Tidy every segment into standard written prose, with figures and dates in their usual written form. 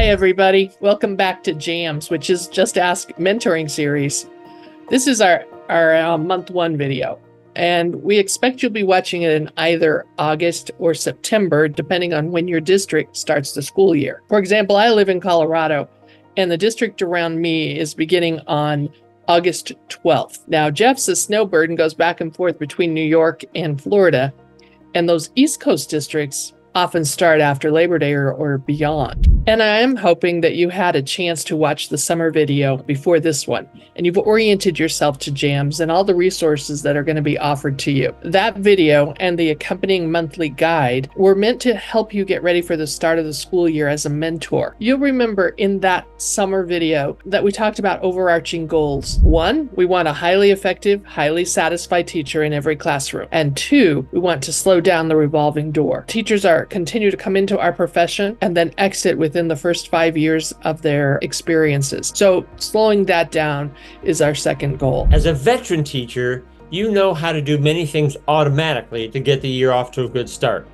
Hi, everybody. Welcome back to JAMS, which is Just Ask Mentoring series. This is our month one video, and we expect you'll be watching it in either August or September, depending on when your district starts the school year. For example, I live in Colorado, and the district around me is beginning on August 12th. Now, Jeff's a snowbird and goes back and forth between New York and Florida, and those East Coast districts often start after Labor Day or beyond. And I am hoping that you had a chance to watch the summer video before this one, and you've oriented yourself to JAMS and all the resources that are going to be offered to you. That video and the accompanying monthly guide were meant to help you get ready for the start of the school year as a mentor. You'll remember in that summer video that we talked about overarching goals. 1, we want a highly effective, highly satisfied teacher in every classroom. And 2, we want to slow down the revolving door. Teachers continue to come into our profession and then exit within the first 5 years of their experiences. So slowing that down is our second goal. As a veteran teacher, you know how to do many things automatically to get the year off to a good start.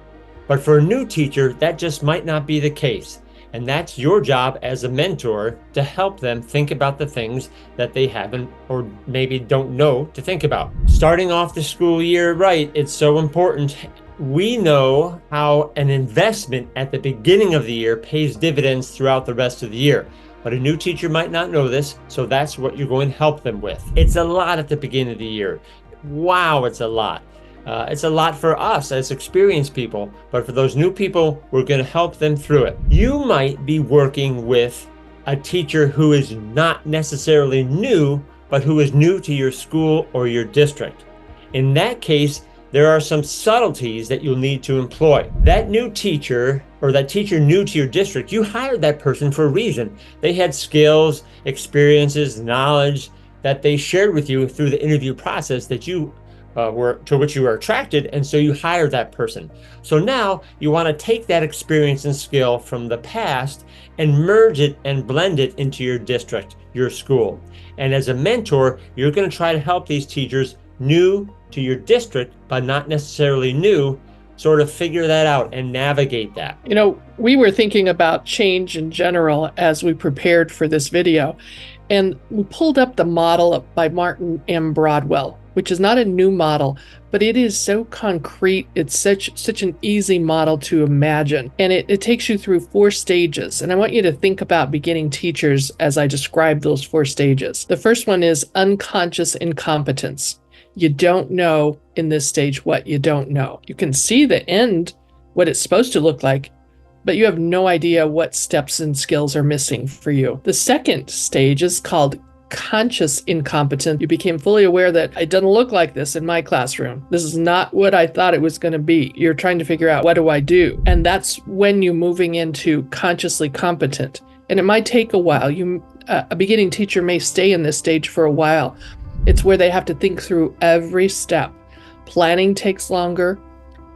But for a new teacher, that just might not be the case. And that's your job as a mentor to help them think about the things that they haven't or maybe don't know to think about. Starting off the school year right, it's so important. We know how an investment at the beginning of the year pays dividends throughout the rest of the year. But a new teacher might not know this, so that's what you're going to help them with. It's a lot at the beginning of the year. Wow, it's a lot. It's a lot for us as experienced people, but for those new people, we're going to help them through it. You might be working with a teacher who is not necessarily new, but who is new to your school or your district. In that case, there are some subtleties that you'll need to employ. That new teacher, or that teacher new to your district, you hired that person for a reason. They had skills, experiences, knowledge that they shared with you through the interview process that you to which you were attracted, and so you hired that person. So now you want to take that experience and skill from the past and merge it and blend it into your district, your school. And as a mentor, you're going to try to help these teachers new to your district, but not necessarily new, sort of figure that out and navigate that. You know, we were thinking about change in general as we prepared for this video, and we pulled up the model by Martin M. Broadwell, which is not a new model, but it is so concrete. It's such an easy model to imagine. And it takes you through 4 stages. And I want you to think about beginning teachers as I describe those 4 stages. The first one is unconscious incompetence. You don't know in this stage what you don't know. You can see the end, what it's supposed to look like, but you have no idea what steps and skills are missing for you. The second stage is called conscious incompetence. You became fully aware that it doesn't look like this in my classroom. This is not what I thought it was going to be. You're trying to figure out, what do I do? And that's when you're moving into consciously competent. And it might take a while. A beginning teacher may stay in this stage for a while. It's where they have to think through every step. Planning takes longer.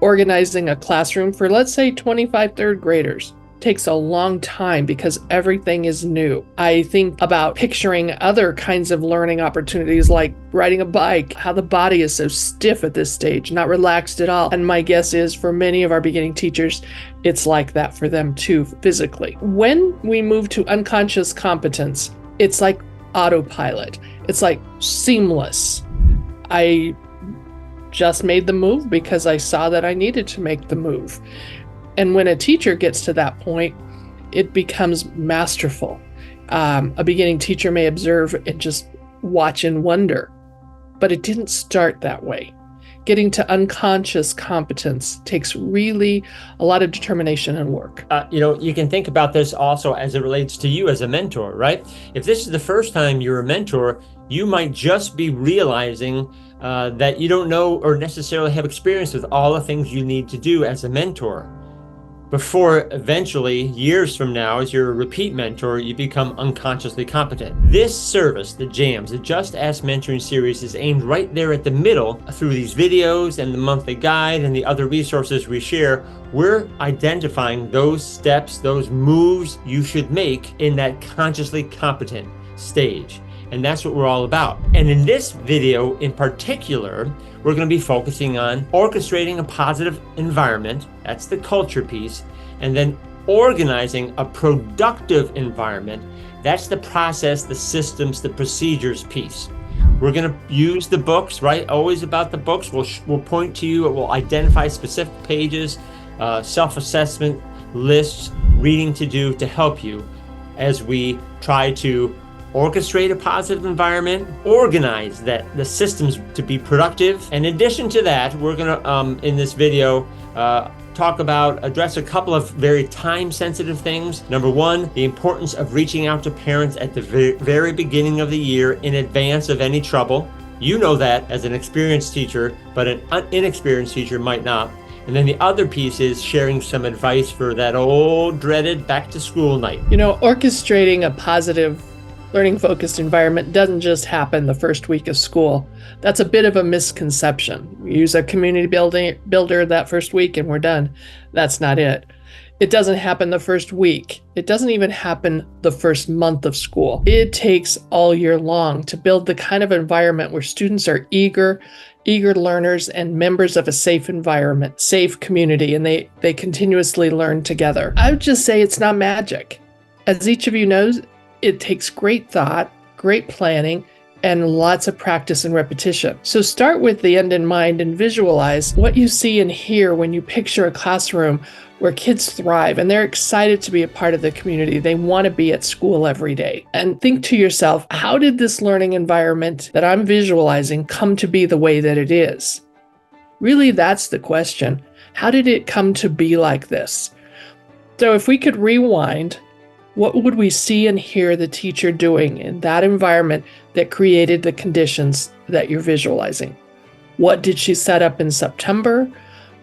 Organizing a classroom for, let's say, 25 third graders takes a long time because everything is new. I think about picturing other kinds of learning opportunities like riding a bike, how the body is so stiff at this stage, not relaxed at all. And my guess is for many of our beginning teachers, it's like that for them too, physically. When we move to unconscious competence, it's like autopilot. It's like seamless. I just made the move because I saw that I needed to make the move. And when a teacher gets to that point, it becomes masterful. A beginning teacher may observe and just watch and wonder, but it didn't start that way. Getting to unconscious competence takes really a lot of determination and work. You can think about this also as it relates to you as a mentor, right? If this is the first time you're a mentor, you might just be realizing that you don't know or necessarily have experience with all the things you need to do as a mentor. Before eventually, years from now, as you're a repeat mentor, you become unconsciously competent. This service, the JAMS, the Just Ask Mentoring series, is aimed right there at the middle. Through these videos and the monthly guide and the other resources we share, we're identifying those steps, those moves you should make in that consciously competent stage. And that's what we're all about. And in this video in particular, we're going to be focusing on orchestrating a positive environment. That's the culture piece. And then organizing a productive environment. That's the process, the systems, the procedures piece. We're going to use the books, right? Always about the books. We'll point to you. It will identify specific pages, self-assessment lists, reading to do to help you as we try to orchestrate a positive environment, organize the systems to be productive. And in addition to that, we're going to, in this video, address a couple of very time-sensitive things. Number one, the importance of reaching out to parents at the very beginning of the year in advance of any trouble. You know that as an experienced teacher, but an inexperienced teacher might not. And then the other piece is sharing some advice for that old dreaded back-to-school night. Orchestrating a positive learning-focused environment doesn't just happen the first week of school. That's a bit of a misconception. We use a community builder that first week and we're done. That's not it. It doesn't happen the first week. It doesn't even happen the first month of school. It takes all year long to build the kind of environment where students are eager learners and members of a safe environment, safe community, and they continuously learn together. I would just say it's not magic. As each of you knows, it takes great thought, great planning, and lots of practice and repetition. So start with the end in mind and visualize what you see and hear when you picture a classroom where kids thrive and they're excited to be a part of the community. They want to be at school every day. And think to yourself, how did this learning environment that I'm visualizing come to be the way that it is? Really, that's the question. How did it come to be like this? So if we could rewind, what would we see and hear the teacher doing in that environment that created the conditions that you're visualizing? What did she set up in September?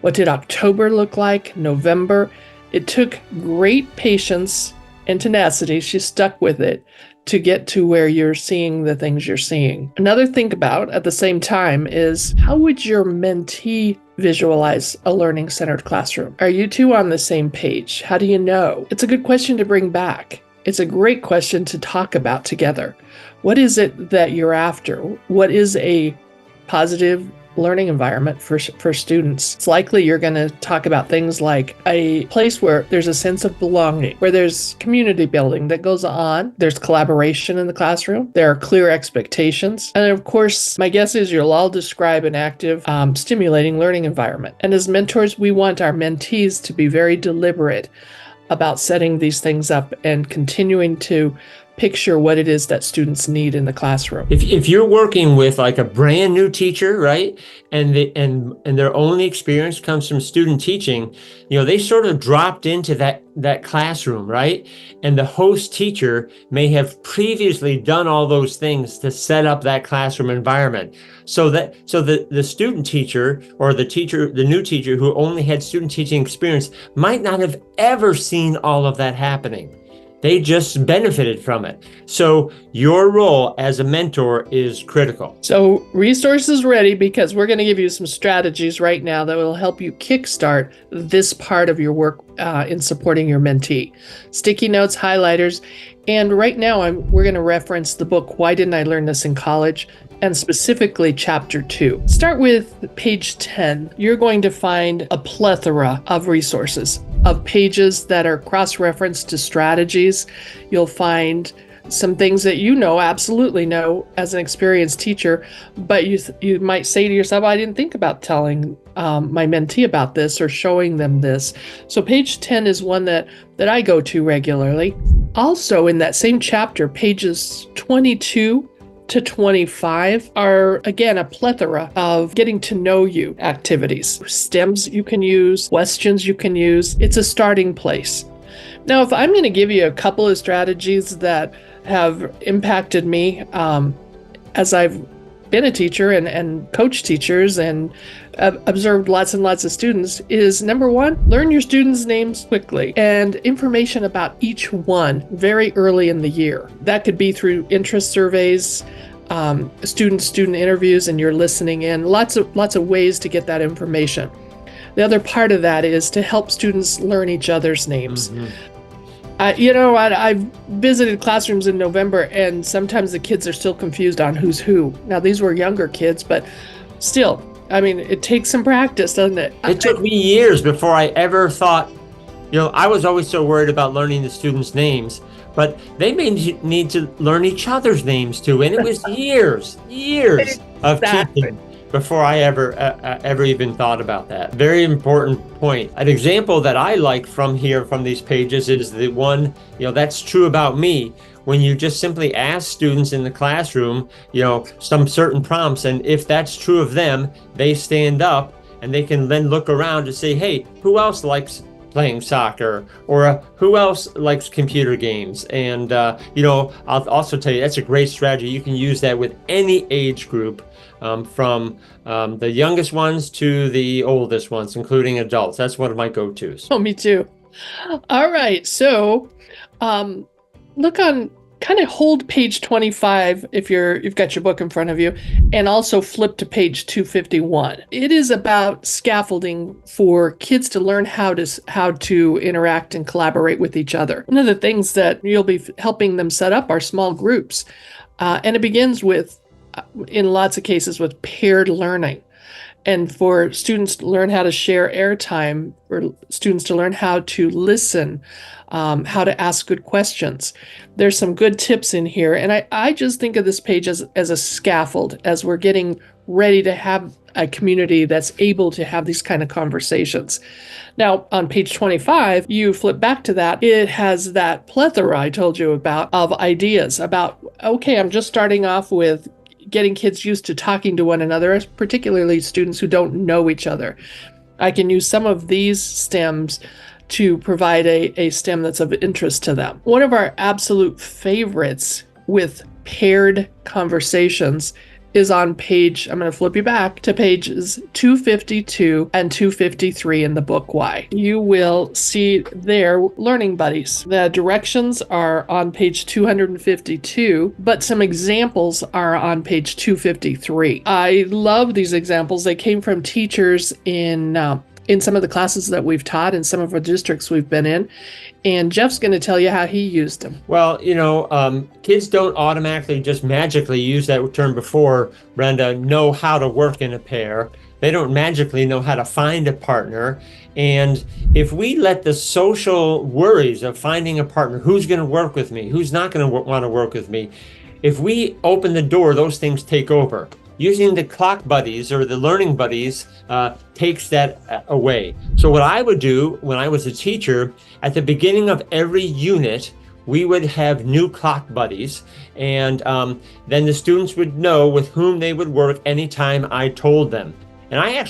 What did October look like? November? It took great patience and tenacity. She stuck with it to get to where you're seeing the things you're seeing. Another think about at the same time is, how would your mentee visualize a learning-centered classroom? Are you two on the same page? How do you know? It's a good question to bring back. It's a great question to talk about together. What is it that you're after? What is a positive learning environment for students? It's likely you're going to talk about things like a place where there's a sense of belonging, where there's community building that goes on, there's collaboration in the classroom, there are clear expectations, and of course, my guess is you'll all describe an active, stimulating learning environment. And as mentors, we want our mentees to be very deliberate about setting these things up and continuing to picture what it is that students need in the classroom. If you're working with like a brand new teacher, right, and their only experience comes from student teaching, they sort of dropped into that classroom, right? And the host teacher may have previously done all those things to set up that classroom environment. So the student teacher or the new teacher who only had student teaching experience might not have ever seen all of that happening. They just benefited from it. So your role as a mentor is critical. So resources ready, because we're going to give you some strategies right now that will help you kickstart this part of your work in supporting your mentee. Sticky notes, highlighters, and right now we're going to reference the book, Why Didn't I Learn This in College? And specifically chapter 2. Start with page 10. You're going to find a plethora of resources, of pages that are cross-referenced to strategies. You'll find some things that absolutely know as an experienced teacher, but you might say to yourself, I didn't think about telling my mentee about this or showing them this. So page 10 is one that I go to regularly. Also in that same chapter, pages 22 to 25 are, again, a plethora of getting to know you activities, stems you can use, questions you can use. It's a starting place. Now, if I'm going to give you a couple of strategies that have impacted me as I've been a teacher and coached teachers and observed lots and lots of students, is number one, learn your students' names quickly and information about each one very early in the year. That could be through interest surveys, student interviews, and you're listening in. Lots of ways to get that information. The other part of that is to help students learn each other's names. Mm-hmm. I've visited classrooms in November, and sometimes the kids are still confused on who's who. Now, these were younger kids, but still, it takes some practice, doesn't it? It took me years before I ever thought I was always so worried about learning the students' names, but they may need to learn each other's names too. And it was years of teaching before I ever even thought about that. Very important point. An example that I like from these pages is the one, that's true about me. When you just simply ask students in the classroom, some certain prompts, and if that's true of them, they stand up and they can then look around to say, hey, who else likes playing soccer, or who else likes computer games? And I'll also tell you, that's a great strategy. You can use that with any age group, from the youngest ones to the oldest ones, including adults. That's one of my go-tos. Oh, me too. All right, so look on, kind of hold page 25 if you've got your book in front of you, and also flip to page 251. It is about scaffolding for kids to learn how to interact and collaborate with each other. One of the things that you'll be helping them set up are small groups, and it begins with, in lots of cases, with paired learning. And for students to learn how to share airtime, for students to learn how to listen, how to ask good questions. There's some good tips in here. And I just think of this page as a scaffold as we're getting ready to have a community that's able to have these kind of conversations. Now, on page 25, you flip back to that. It has that plethora I told you about of ideas about, okay, I'm just starting off with getting kids used to talking to one another, particularly students who don't know each other. I can use some of these stems to provide a stem that's of interest to them. One of our absolute favorites with paired conversations is on page, I'm going to flip you back to pages 252 and 253 in the book Why. You will see there learning buddies. The directions are on page 252, but some examples are on page 253. I love these examples. They came from teachers in some of the classes that we've taught in some of our districts we've been in. And Jeff's going to tell you how he used them. Well, kids don't automatically just magically use that term before, Brenda, know how to work in a pair. They don't magically know how to find a partner. And if we let the social worries of finding a partner, who's going to work with me, who's not going to want to work with me, if we open the door, those things take over. Using the clock buddies or the learning buddies takes that away. So what I would do when I was a teacher, at the beginning of every unit, we would have new clock buddies, and then the students would know with whom they would work anytime I told them. And I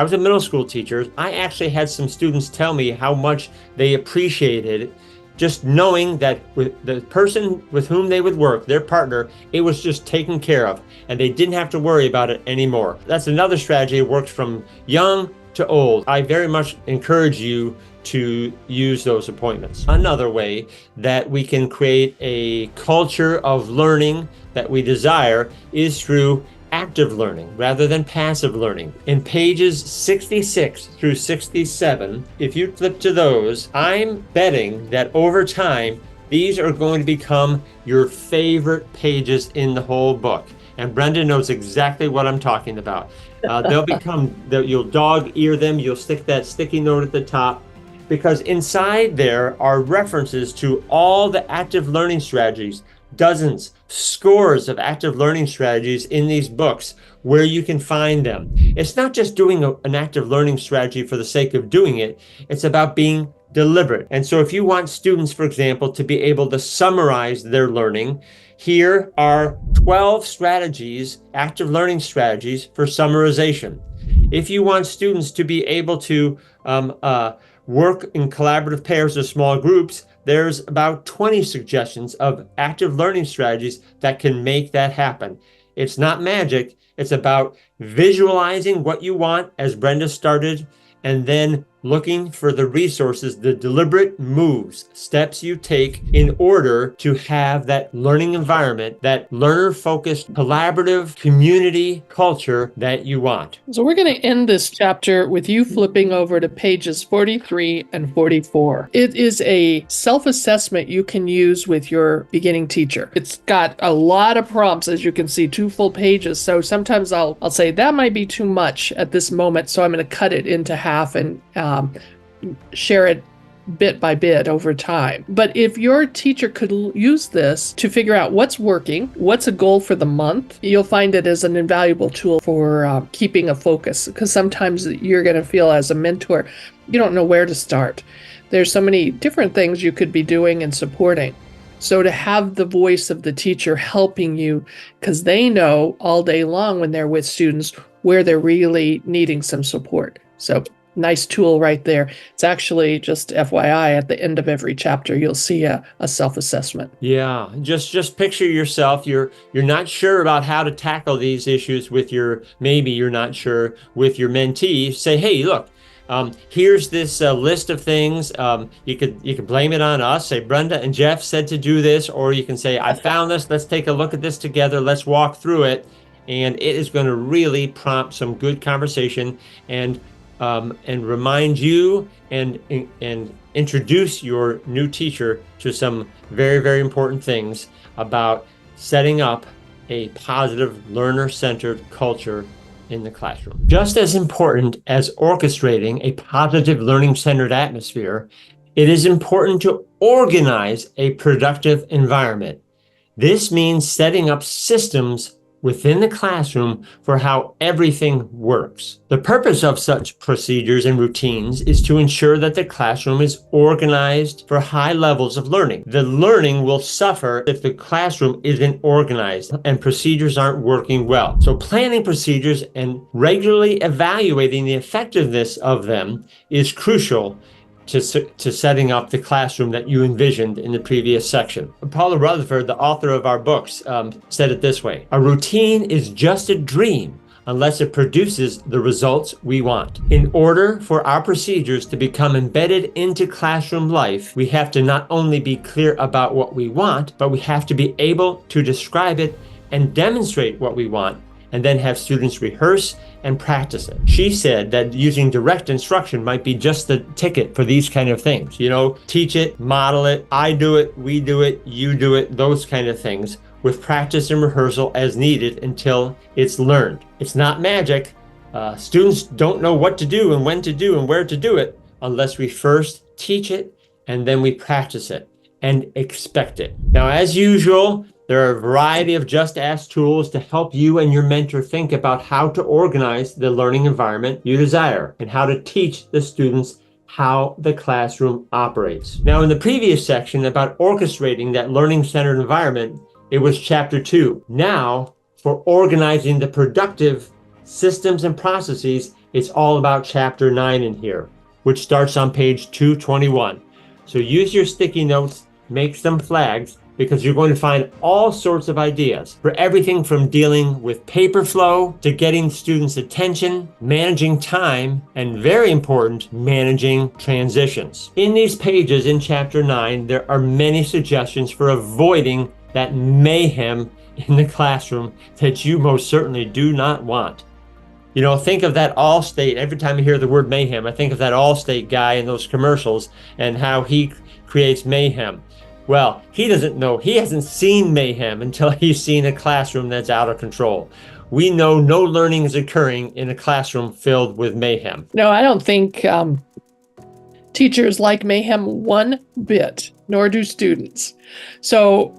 was a middle school teacher. I actually had some students tell me how much they appreciated just knowing that with the person with whom they would work, their partner, it was just taken care of, and they didn't have to worry about it anymore. That's another strategy. It works from young to old. I very much encourage you to use those appointments. Another way that we can create a culture of learning that we desire is through active learning rather than passive learning. In pages 66 through 67, if you flip to those, I'm betting that over time, these are going to become your favorite pages in the whole book. And Brenda knows exactly what I'm talking about. You'll dog ear them, you'll stick that sticky note at the top, because inside there are references to all the active learning strategies, dozens, scores of active learning strategies in these books where you can find them. It's not just doing an active learning strategy for the sake of doing it. It's about being deliberate. And so if you want students, for example, to be able to summarize their learning, here are 12 strategies, active learning strategies for summarization. If you want students to be able to work in collaborative pairs or small groups, there's about 20 suggestions of active learning strategies that can make that happen. It's not magic. It's about visualizing what you want, as Brenda started, and then looking for the resources, the deliberate moves, steps you take in order to have that learning environment, that learner-focused, collaborative community culture that you want. So we're going to end this chapter with you flipping over to pages 43 and 44. It is a self-assessment you can use with your beginning teacher. It's got a lot of prompts, as you can see, 2 full pages. So sometimes I'll say that might be too much at this moment, so I'm going to cut it into half and share it bit by bit over time. But if your teacher could use this to figure out what's working, what's a goal for the month, you'll find it as an invaluable tool for keeping a focus, because sometimes you're going to feel as a mentor, you don't know where to start. There's so many different things you could be doing and supporting. So to have the voice of the teacher helping you, because they know all day long when they're with students where they're really needing some support. So nice tool right there. It's actually, just FYI, at the end of every chapter, you'll see a self-assessment. Yeah, just picture yourself. You're not sure about how to tackle these issues with maybe you're not sure with your mentee. Say, hey, look, here's this list of things. You could blame it on us. Say, Brenda and Jeff said to do this, or you can say, I found this. Let's take a look at this together. Let's walk through it. And it is going to really prompt some good conversation and remind you and introduce your new teacher to some very, very important things about setting up a positive learner-centered culture in the classroom. Just as important as orchestrating a positive learning-centered atmosphere, it is important to organize a productive environment. This means setting up systems within the classroom for how everything works. The purpose of such procedures and routines is to ensure that the classroom is organized for high levels of learning. The learning will suffer if the classroom isn't organized and procedures aren't working well. So planning procedures and regularly evaluating the effectiveness of them is crucial to setting up the classroom that you envisioned in the previous section. Paula Rutherford, the author of our books, said it this way: a routine is just a dream unless it produces the results we want. In order for our procedures to become embedded into classroom life, we have to not only be clear about what we want, but we have to be able to describe it and demonstrate what we want, and then have students rehearse and practice it. She said that using direct instruction might be just the ticket for these kind of things. Teach it, model it, I do it, we do it, you do it, those kind of things, with practice and rehearsal as needed until it's learned. It's not magic. Students don't know what to do and when to do and where to do it unless we first teach it and then we practice it and expect it. Now, as usual, there are a variety of Just Ask tools to help you and your mentor think about how to organize the learning environment you desire and how to teach the students how the classroom operates. Now, in the previous section about orchestrating that learning-centered environment, it was chapter 2. Now, for organizing the productive systems and processes, it's all about chapter 9 in here, which starts on page 221. So use your sticky notes, make some flags, because you're going to find all sorts of ideas for everything from dealing with paper flow to getting students' attention, managing time, and very important, managing transitions. In these pages in chapter 9, there are many suggestions for avoiding that mayhem in the classroom that you most certainly do not want. Think of that Allstate. Every time I hear the word mayhem, I think of that Allstate guy in those commercials and how he creates mayhem. Well, he doesn't know. He hasn't seen mayhem until he's seen a classroom that's out of control. We know no learning is occurring in a classroom filled with mayhem. No, I don't think teachers like mayhem one bit, nor do students. So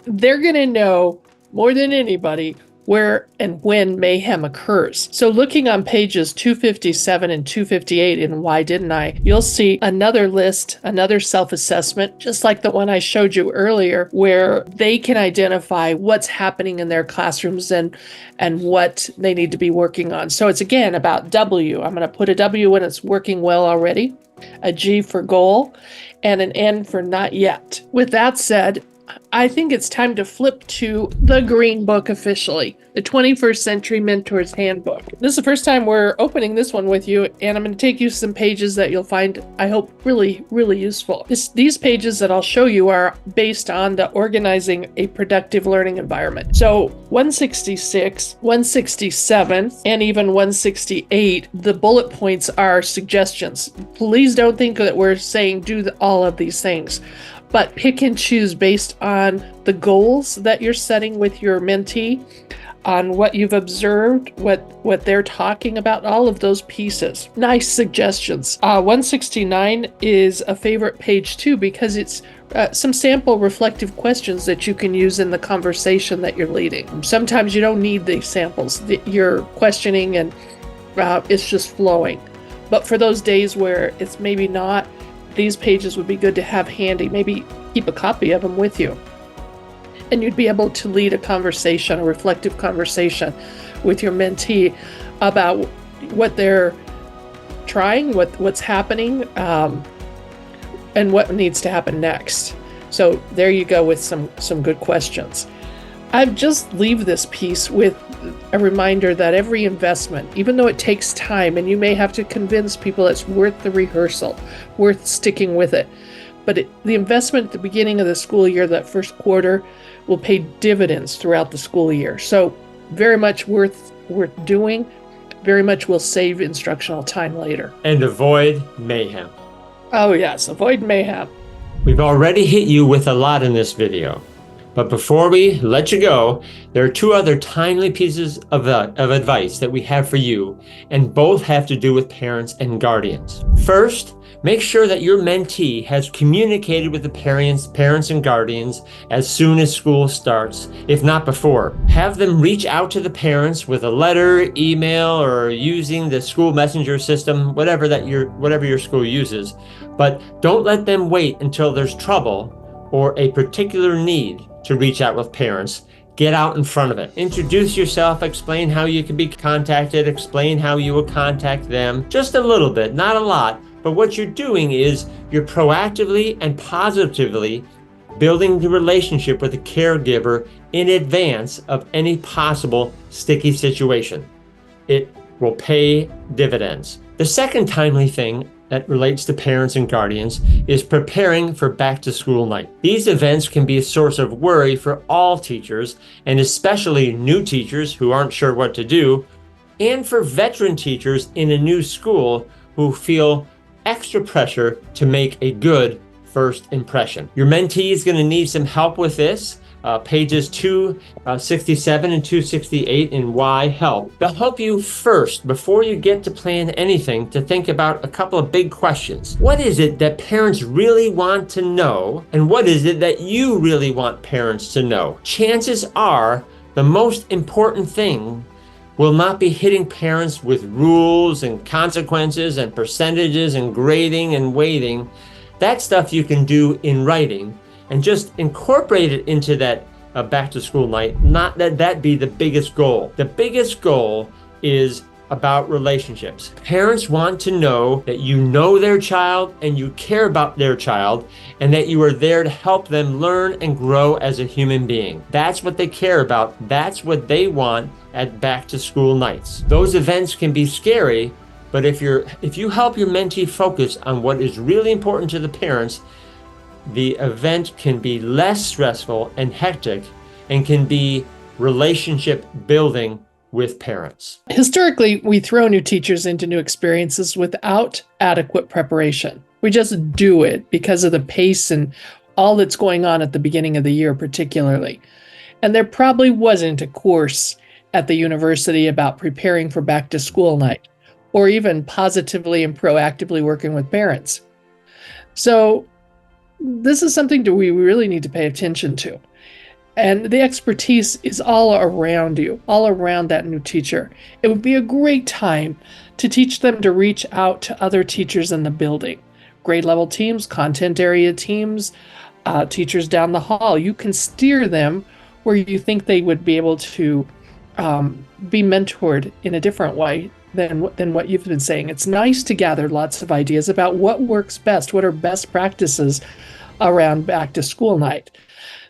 they're going to know more than anybody where and when mayhem occurs. So looking on pages 257 and 258 in Why Didn't I, you'll see another list, another self-assessment, just like the one I showed you earlier, where they can identify what's happening in their classrooms and what they need to be working on. So it's again about W. I'm going to put a W when it's working well already, a G for goal, and an N for not yet. With that said, I think it's time to flip to the Green Book officially, the 21st Century Mentors Handbook. This is the first time we're opening this one with you, and I'm going to take you some pages that you'll find, I hope, really, really useful. These pages that I'll show you are based on the organizing a productive learning environment. So 166, 167, and even 168, the bullet points are suggestions. Please don't think that we're saying do all of these things, but pick and choose based on the goals that you're setting with your mentee, on what you've observed, what they're talking about, all of those pieces. Nice suggestions. 169 is a favorite page too, because it's some sample reflective questions that you can use in the conversation that you're leading. Sometimes you don't need these samples. You're questioning and it's just flowing. But for those days where it's maybe not, these pages would be good to have handy. Maybe keep a copy of them with you. And you'd be able to lead a conversation, a reflective conversation with your mentee about what they're trying, what's happening, and what needs to happen next. So there you go with some good questions. I'd just leave this piece with a reminder that every investment, even though it takes time and you may have to convince people it's worth the rehearsal, worth sticking with it, but the investment at the beginning of the school year, that first quarter, will pay dividends throughout the school year. So very much worth doing, very much will save instructional time later. And avoid mayhem. Oh yes, avoid mayhem. We've already hit you with a lot in this video. But before we let you go, there are two other timely pieces of advice that we have for you, and both have to do with parents and guardians. First, make sure that your mentee has communicated with the parents and guardians as soon as school starts, if not before. Have them reach out to the parents with a letter, email, or using the school messenger system, whatever your school uses. But don't let them wait until there's trouble or a particular need to reach out with parents. Get out in front of it. Introduce yourself, explain how you can be contacted, explain how you will contact them. Just a little bit, not a lot, but what you're doing is you're proactively and positively building the relationship with the caregiver in advance of any possible sticky situation. It will pay dividends. The second timely thing that relates to parents and guardians is preparing for back to school night. These events can be a source of worry for all teachers, and especially new teachers who aren't sure what to do, and for veteran teachers in a new school who feel extra pressure to make a good first impression. Your mentee is going to need some help with this. Pages 267 and 268 in Why Help. They'll help you first, before you get to plan anything, to think about a couple of big questions. What is it that parents really want to know? And what is it that you really want parents to know? Chances are the most important thing will not be hitting parents with rules and consequences and percentages and grading and weighting. That stuff you can do in writing, and just incorporate it into that back to school night. Not that be the biggest goal. The biggest goal is about relationships. Parents want to know that you know their child and you care about their child, and that you are there to help them learn and grow as a human being. That's what they care about. That's what they want at back to school nights. Those events can be scary, but if you help your mentee focus on what is really important to the parents, the event can be less stressful and hectic, and can be relationship building with parents. Historically, we throw new teachers into new experiences without adequate preparation. We just do it because of the pace and all that's going on at the beginning of the year, particularly. And there probably wasn't a course at the university about preparing for back to school night, or even positively and proactively working with parents. So this is something that we really need to pay attention to. And the expertise is all around you, all around that new teacher. It would be a great time to teach them to reach out to other teachers in the building. Grade level teams, content area teams, teachers down the hall. You can steer them where you think they would be able to be mentored in a different way than what you've been saying. It's nice to gather lots of ideas about what works best, what are best practices around back to school night.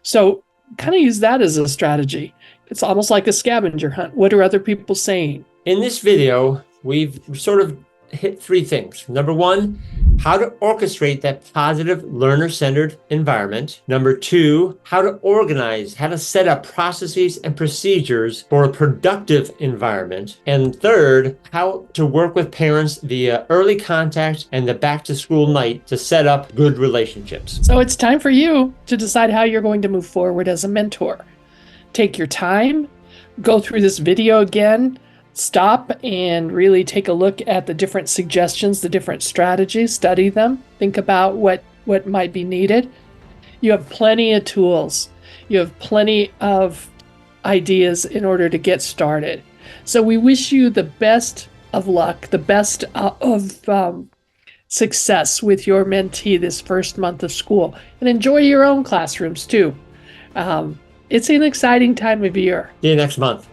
So kind of use that as a strategy. It's almost like a scavenger hunt. What are other people saying? In this video, we've sort of hit three things. Number one, how to orchestrate that positive learner-centered environment. Number two, how to organize, how to set up processes and procedures for a productive environment. And third, how to work with parents via early contact and the back to school night to set up good relationships. So it's time for you to decide how you're going to move forward as a mentor. Take your time, go through this video again, stop and really take a look at the different suggestions, the different strategies, study them, think about what might be needed. You have plenty of tools. You have plenty of ideas in order to get started. So we wish you the best of luck, the best of success with your mentee this first month of school, and enjoy your own classrooms too. It's an exciting time of year. See you next month.